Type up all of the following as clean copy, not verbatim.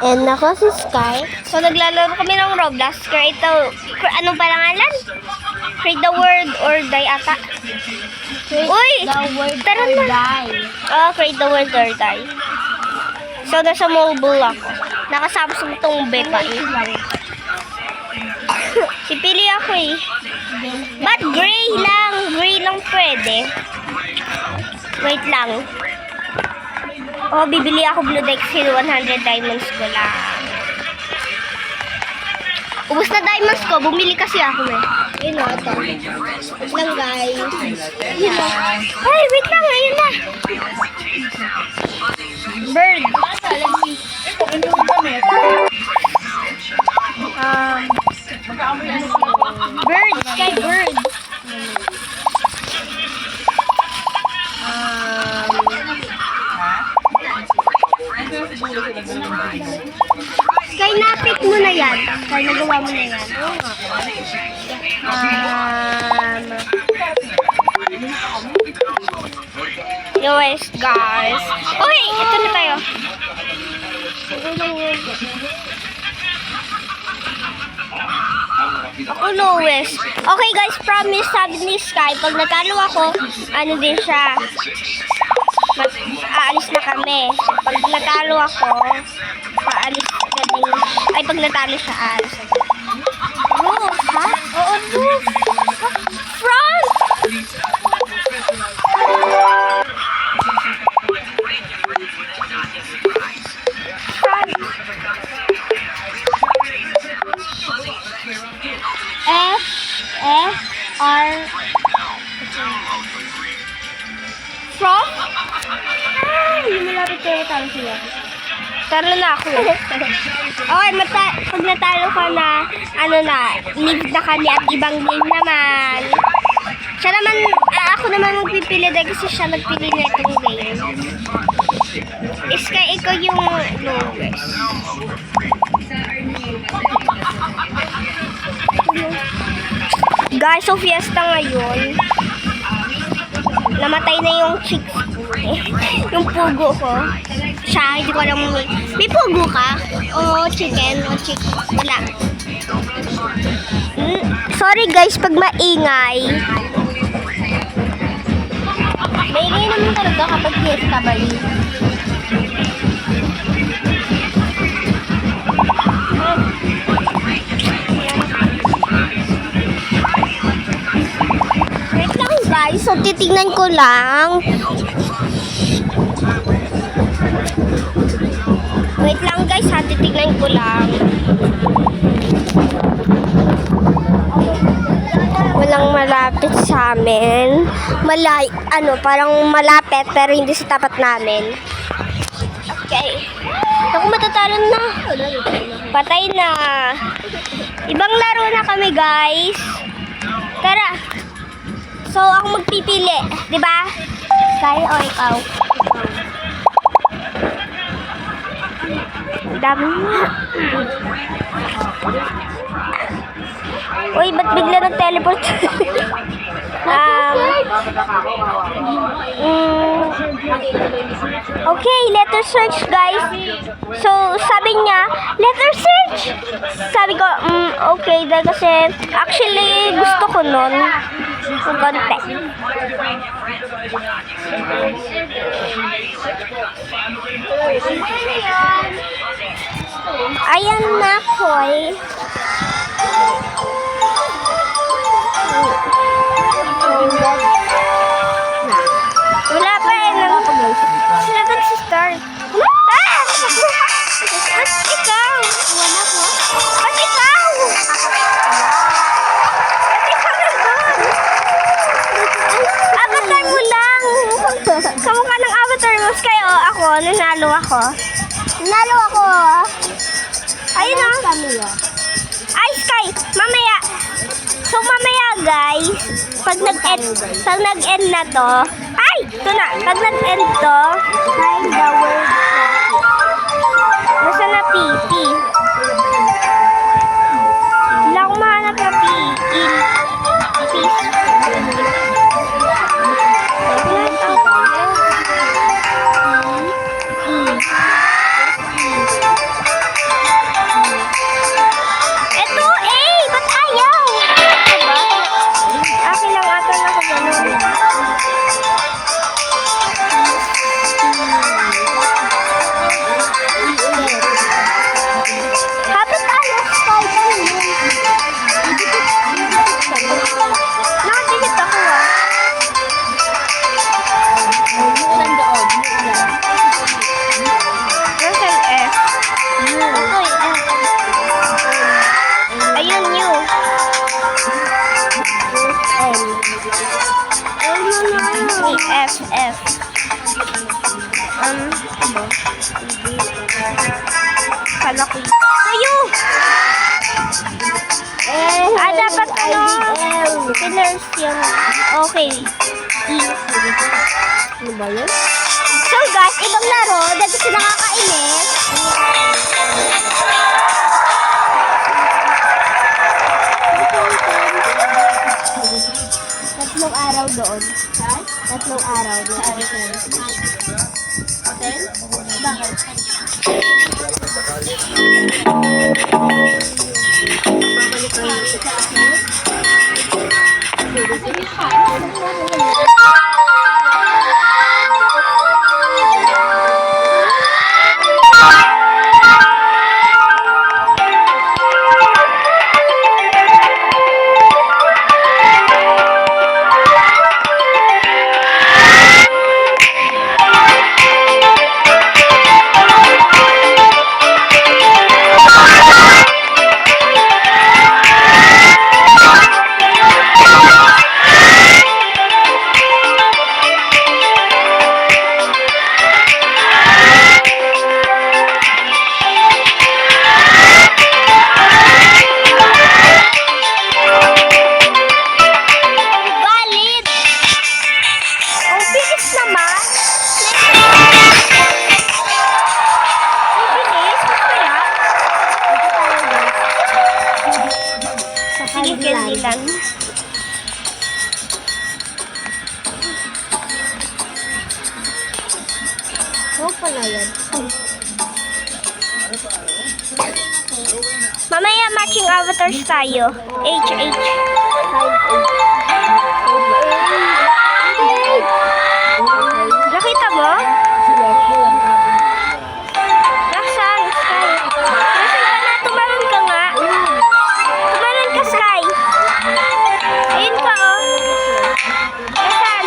And ako si Sky. So, naglalaro kami ng Roblox. Create the... Anong parangalan? Create the world or die ata. Uy! The word Tara or na. die. Oh, create the world or die. So, nasa mobile ako. Naka-Samsung tong beta eh. Pipili ako eh. Ba't gray lang? Gray lang pwede. Wait lang. Oh, bibili ako Blue Deck Seal 100 diamonds ko lang. Ubus na diamonds ko. Bumili kasi ako eh. Yun o, ito. Wait lang guys. Yun o. Ay, wait lang. Ayun na. Bird. Bird. Sky bird. Sky, na-pick mo na yan. Sky, nagawa mo na yan. Yes, guys. Okay, ito na tayo. Ako lowest. Okay guys, promise, sabi ni Sky, pag natalo ako, ano din siya, aalis na kami. Pag natalo ako, aalis na din. Ay, pag natalo siya, aalis na din. Roof, ha? Oo, roof. Front! F-R Front? Ay, malapit kayo talo sila. Talo na ako. Okay, pag natalo ka na, ano na, leave na kami at ibang game naman. Siya naman, ako naman magpipili dahil kasi siya nagpili na itong game. Sky, ikaw yung lowest. Guys, so fiesta ngayon. Namatay na yung chicks ko. Yung pugo ko. Siya, hindi ko alam. May pugo ka? O chicken? O chick? Wala. Sorry guys, pag maingay. Maingay naman talaga kapag fiesta ba yun? Wait lang guys, so titignan ko lang. Wait lang guys ha, titignan ko lang. Walang malapit sa amin. Parang malapit pero hindi sa tapat namin. Okay. Ako matatalo na. Patay na. Ibang laro na kami guys. Tara. So ako magpipili, 'di ba? Sky o ikaw? Dami na. Uy, ba't bigla nag-teleport? Okay, letter search guys. So, sabi niya, letter search. Sabi ko, okay, dahil kasi actually gusto ko nun. Konti. Ayan na, Koy. Wala pa eh. Sila nag-start. Ah! Ba't ikaw? Wala po. Ba't ikaw? Ba't ikaw nandun? Avatar mo lang. Kamukha ng avatar mo. Sky o ako. Nanalo ako. Nanalo ako. Ayun o. Ay, Sky. Mamaya. So, mamaya guys, pag nag-end na to, ay! Ito na. Pag nag-end to, find the word. Nasa na P? P. Wala akong mahanap na P. Peace. Diba? Hindi. Kalaki. Tayo! Dapat ano? Pinners yung... Okay. Ano ba yun? So guys, ibang laro, dahil gusto nakakainis. Tatlong araw doon. Ha? Tatlong araw doon. Hotel? Bakit? Babalik ka sa akin? Valid! Ang bilis naman. Ang bilis? Ba't kaya? Sige, Candyland. Huwag pala yan. Mamaya matching avatars tayo. HH. Nakita mo? Nasaan? Sky. Nasaan ka na? Tumalon ka nga. Tumalon ka, Sky. Ayun ka, oh. Nasaan?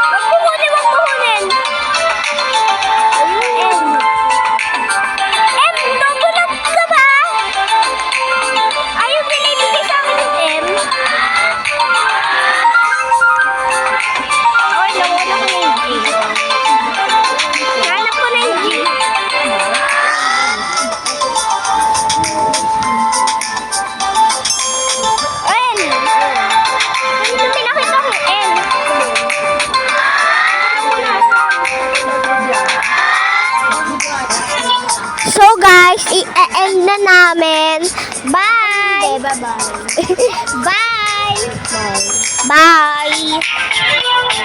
Wag kukunin, wag kukunin. Nagulat ka ba? Ayaw binibigay sa akin ng M. Oy, nawala ko na yung G. Hanap ko na yung G. N. Hindi pinakita ko N. So guys, i-end na namin. Bye! Bye-bye. Bye! Bye. Bye!